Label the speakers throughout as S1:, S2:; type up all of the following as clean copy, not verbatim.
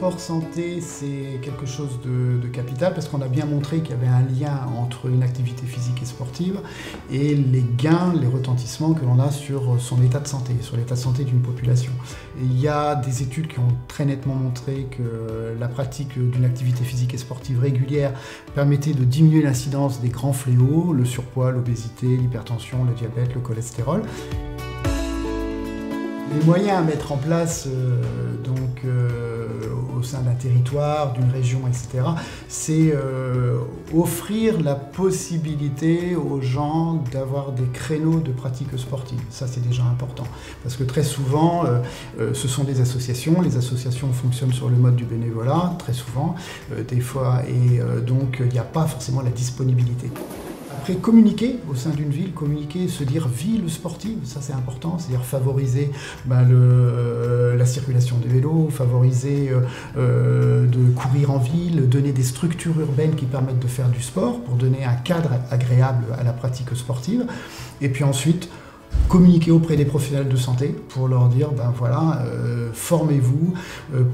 S1: sport santé, c'est quelque chose de capital parce qu'on a bien montré qu'il y avait un lien entre une activité physique et sportive et les gains, les retentissements que l'on a sur son état de santé, sur l'état de santé d'une population. Et il y a des études qui ont très nettement montré que la pratique d'une activité physique et sportive régulière permettait de diminuer l'incidence des grands fléaux, le surpoids, l'obésité, l'hypertension, le diabète, le cholestérol. Les moyens à mettre en place au sein d'un territoire, d'une région, etc., c'est offrir la possibilité aux gens d'avoir des créneaux de pratique sportive. Ça, c'est déjà important. Parce que très souvent, ce sont des associations. Les associations fonctionnent sur le mode du bénévolat, très souvent, des fois, et donc il n'y a pas forcément la disponibilité. Après, communiquer au sein d'une ville, communiquer, se dire ville sportive, ça c'est important, c'est-à-dire favoriser la circulation des vélos, favoriser de courir en ville, donner des structures urbaines qui permettent de faire du sport pour donner un cadre agréable à la pratique sportive. Et puis ensuite, communiquer auprès des professionnels de santé pour leur dire, formez-vous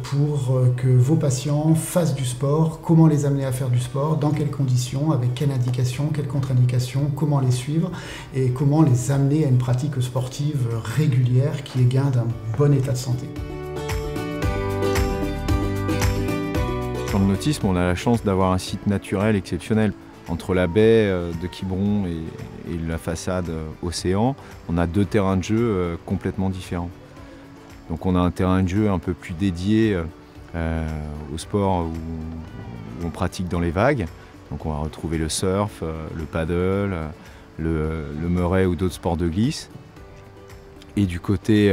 S1: pour que vos patients fassent du sport, comment les amener à faire du sport, dans quelles conditions, avec quelles indications, quelles contre-indications, comment les suivre et comment les amener à une pratique sportive régulière qui est gain d'un bon état de santé.
S2: Dans le nautisme, on a la chance d'avoir un site naturel exceptionnel. Entre la baie de Quiberon et la façade océan, on a deux terrains de jeu complètement différents. Donc on a un terrain de jeu un peu plus dédié au sport où on pratique dans les vagues. Donc on va retrouver le surf, le paddle, le murray ou d'autres sports de glisse. Et du côté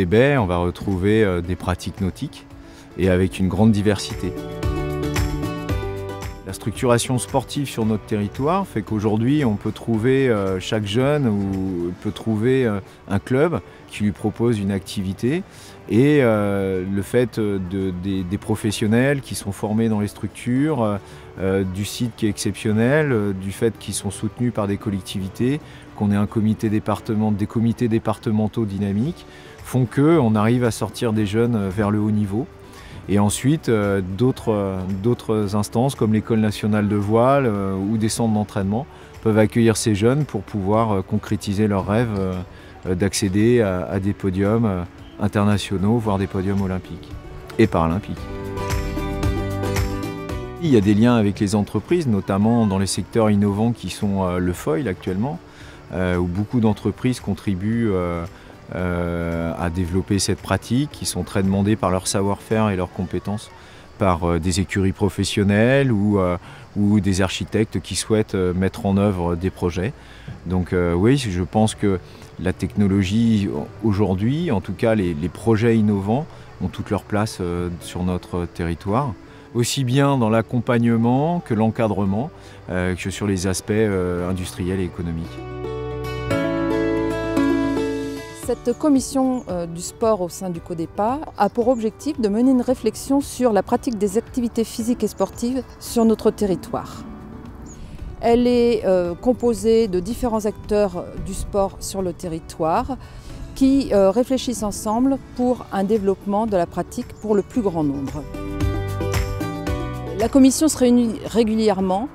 S2: baie, on va retrouver des pratiques nautiques et avec une grande diversité. La structuration sportive sur notre territoire fait qu'aujourd'hui on peut trouver chaque jeune peut trouver un club qui lui propose une activité et le fait des professionnels qui sont formés dans les structures, du site qui est exceptionnel, du fait qu'ils sont soutenus par des collectivités, qu'on ait des comités départementaux dynamiques, font qu'on arrive à sortir des jeunes vers le haut niveau. Et ensuite, d'autres instances comme l'École nationale de voile ou des centres d'entraînement peuvent accueillir ces jeunes pour pouvoir concrétiser leur rêve d'accéder à des podiums internationaux, voire des podiums olympiques et paralympiques. Il y a des liens avec les entreprises, notamment dans les secteurs innovants qui sont le foil actuellement, où beaucoup d'entreprises contribuent à développer cette pratique, qui sont très demandées par leur savoir-faire et leurs compétences par des écuries professionnelles ou des architectes qui souhaitent mettre en œuvre des projets. Donc oui, je pense que la technologie aujourd'hui, en tout cas les projets innovants, ont toute leur place sur notre territoire, aussi bien dans l'accompagnement que l'encadrement, que sur les aspects industriels et économiques.
S3: Cette commission du sport au sein du CODEPA a pour objectif de mener une réflexion sur la pratique des activités physiques et sportives sur notre territoire. Elle est composée de différents acteurs du sport sur le territoire qui réfléchissent ensemble pour un développement de la pratique pour le plus grand nombre. La commission se réunit régulièrement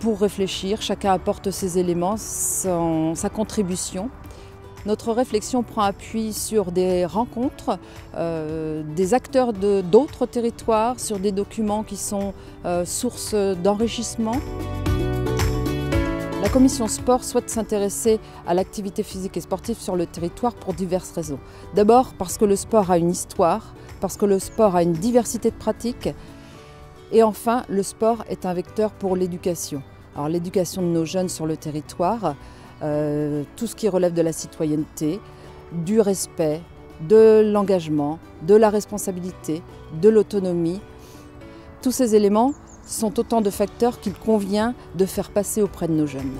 S3: pour réfléchir, chacun apporte ses éléments, sa contribution. Notre réflexion prend appui sur des rencontres, des acteurs d'autres territoires, sur des documents qui sont source d'enrichissement. La commission sport souhaite s'intéresser à l'activité physique et sportive sur le territoire pour diverses raisons. D'abord parce que le sport a une histoire, parce que le sport a une diversité de pratiques. Et enfin, le sport est un vecteur pour l'éducation. Alors l'éducation de nos jeunes sur le territoire, tout ce qui relève de la citoyenneté, du respect, de l'engagement, de la responsabilité, de l'autonomie. Tous ces éléments sont autant de facteurs qu'il convient de faire passer auprès de nos jeunes.